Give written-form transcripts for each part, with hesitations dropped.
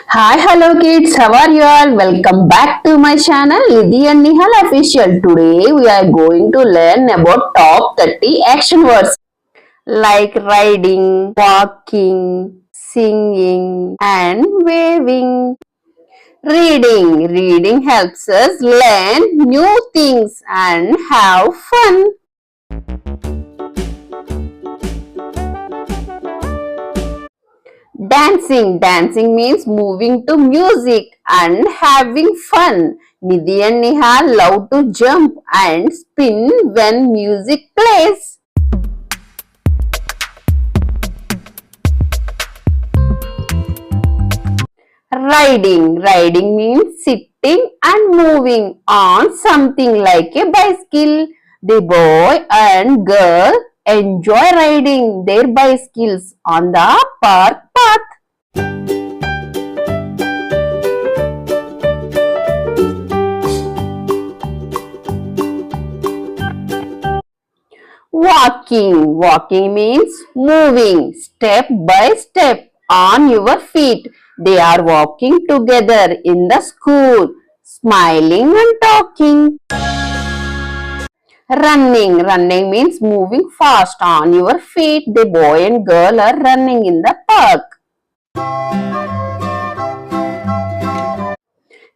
Hi, hello kids, how are you all? Welcome back to my channel Nidhi and Nihal official. Today we are going to learn about top 30 action words like riding, walking, singing and waving. Reading helps us learn new things and have fun. Dancing means moving to music and having fun. Nidhi and Nihal love to jump and spin when music plays. Riding means sitting and moving on something like a bicycle. The boy and girl enjoy riding their bicycles on the park path. Walking means moving step by step on your feet. They are walking together in the school, smiling and talking. Running means moving fast on your feet. The boy and girl are running in the park.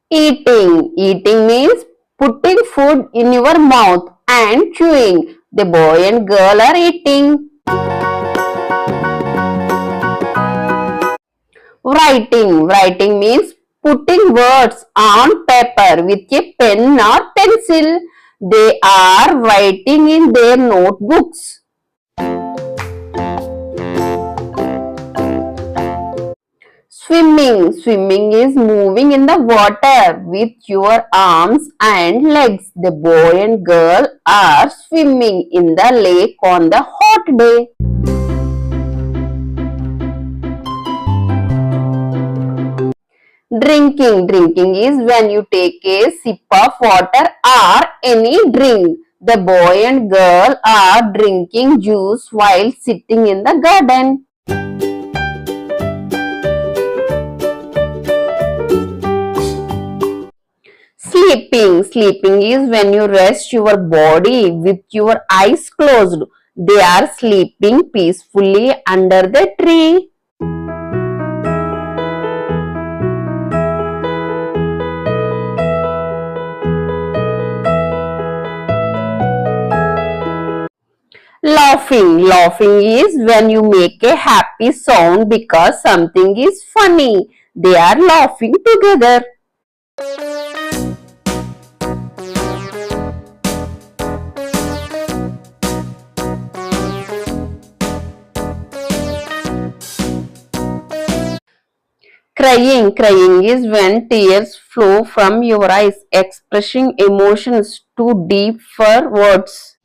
Eating means putting food in your mouth and chewing. The boy and girl are eating. Writing means putting words on paper with a pen or pencil. They are writing in their notebooks. Swimming is moving in the water with your arms and legs. The boy and girl are swimming in the lake on the hot day. Drinking is when you take a sip of water or any drink. The boy and girl are drinking juice while sitting in the garden. Sleeping is when you rest your body with your eyes closed. They are sleeping peacefully under the tree. Laughing is when you make a happy sound because something is funny. They are laughing together. Crying is when tears flow from your eyes, expressing emotions too deep for words.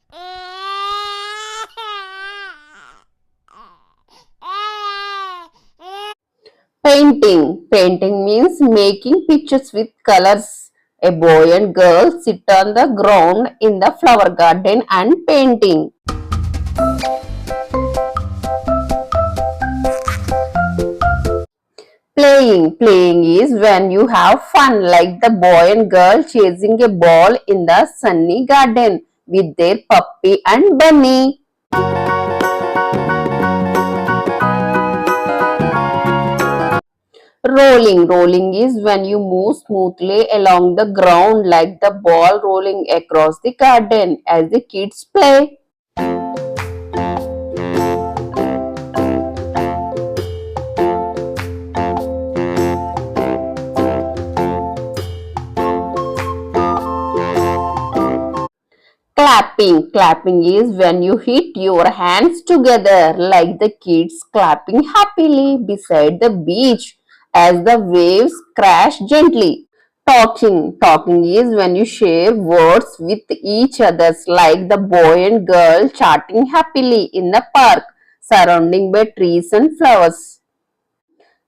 Painting means making pictures with colors. A boy and girl sit on the ground in the flower garden and painting. Playing is when you have fun, like the boy and girl chasing a ball in the sunny garden with their puppy and bunny. Rolling is when you move smoothly along the ground like the ball rolling across the garden as the kids play. Clapping is when you hit your hands together like the kids clapping happily beside the beach as the waves crash gently. Talking is when you share words with each other like the boy and girl chatting happily in the park surrounded by trees and flowers.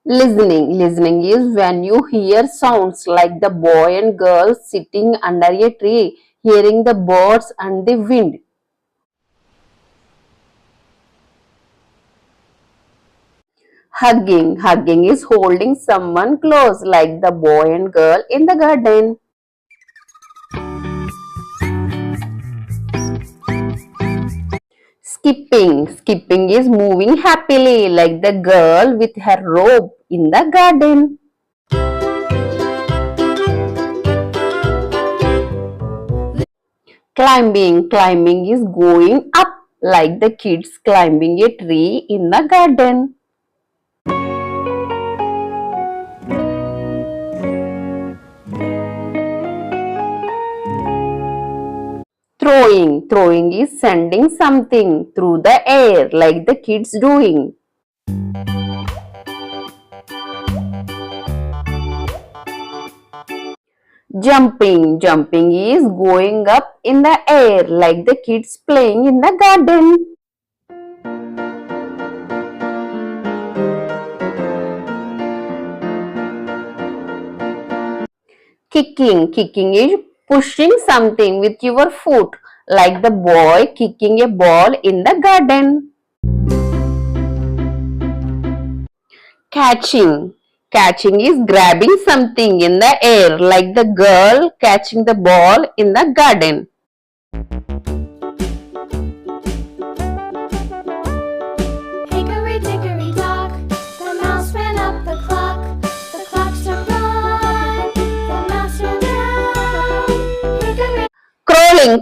Listening is when you hear sounds like the boy and girl sitting under a tree, hearing the birds and the wind. Hugging is holding someone close like the boy and girl in the garden. Skipping is moving happily like the girl with her robe in the garden. Climbing is going up like the kids climbing a tree in the garden. Throwing is sending something through the air like the kids doing. Jumping is going up in the air like the kids playing in the garden. Kicking is pushing something with your foot like the boy kicking a ball in the garden. Catching is grabbing something in the air like the girl catching the ball in the garden. Hickory dickory dock, the mouse ran up the clock. The clock struck one, the mouse ran down.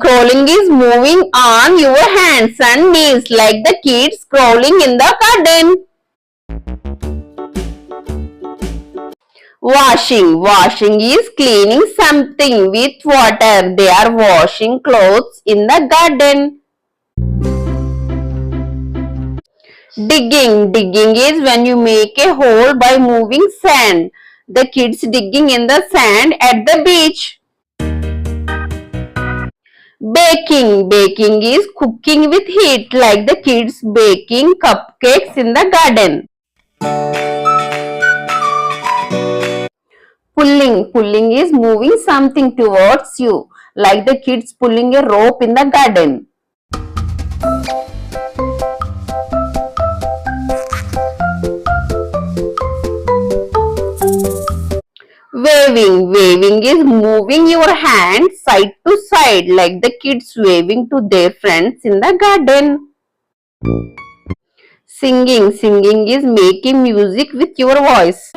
Crawling is moving on your hands and knees like the kids crawling in the garden. Washing is cleaning something with water. They are washing clothes in the garden. Digging is when you make a hole by moving sand. The kids digging in the sand at the beach. Baking is cooking with heat like the kids baking cupcakes in the garden. Pulling is moving something towards you like the kids pulling a rope in the garden. Waving is moving your hands side to side like the kids waving to their friends in the garden. Singing is making music with your voice.